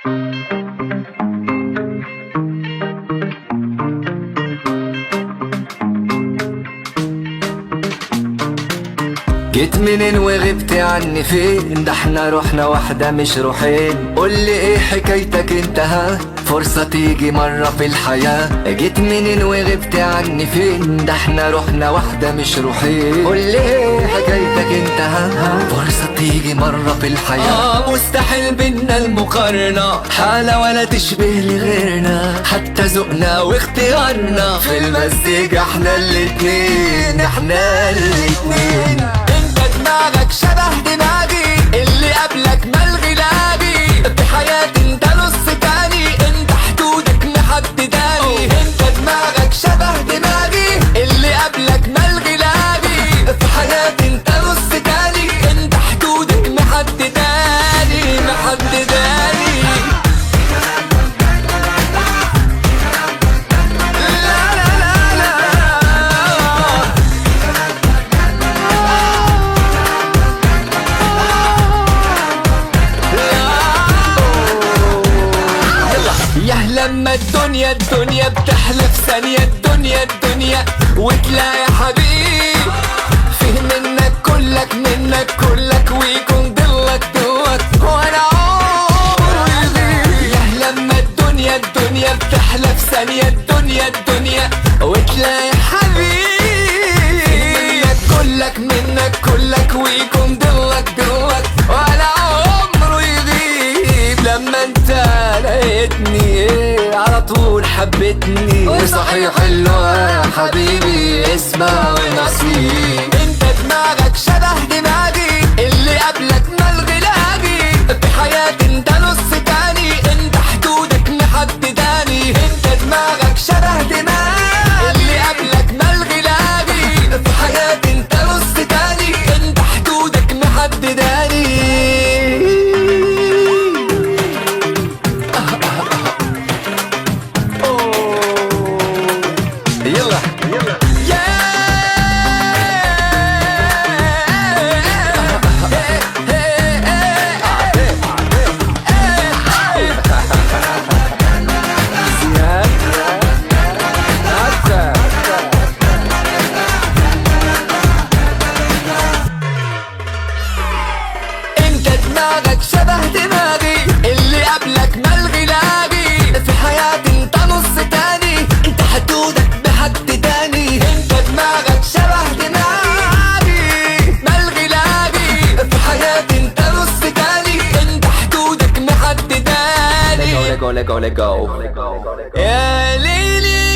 جيت منين وغبت عني فين؟ ده احنا روحنا واحدة مش روحين. قولي ايه حكايتك انت؟ ها فرصة تيجي مرة في الحياة. جيت منين وغبت عني فين؟ ده احنا روحنا واحدة مش روحين. قولي ايه حكايتك انت؟ ها فرصة تيجي مرة في الحياة. مستحيل بينا المقارنة، حالة ولا تشبه لغيرنا. حتى ذوقنا واختيارنا في المزيج احنا الاتنين، احنا الاتنين. دماغك شبه دماغي، اللي قبلك ملغي لاغي. في حياتي انت نص تاني، انت حدودك محدداني. انت دماغك شبه دماغي، اللي قبلك ملغي لاغي. في حياتي انت نص تاني، انت حدودك محدداني محدداني. لما الدنيا بتحلف ثانية، الدنيا وتلاقي حبيب فيه منك كلك ويكون ضلك وانا عمري يضيع. لما الدنيا بتحلف ثانية، الدنيا وتلاقي حبيب منك كلك ويكون ضلك وانا عمره يغيب. لما انت لقيتني على طول حبيتني، وصحيح حلوة يا حبيبي اسمع ونصيب. انت دماغك شبه دماغي، اللي قبلك ملغي لاغي. في حياتي انت نص تاني، انت حدودك محدداني. انت دماغك شبه دماغي، اللي قبلك ملغي لاغي. في حياتي انت نص تاني، انت حدودك محدداني. دماغك شبه دماغي، اللي قبلك ملغي لاغي. في حياتي انت نص تاني، انت حدودك محدداني. انت دماغك شبه دماغي، ملغي لاغي. في حياتي انت نص تاني، انت حدودك محدداني. Let go يا ليلي.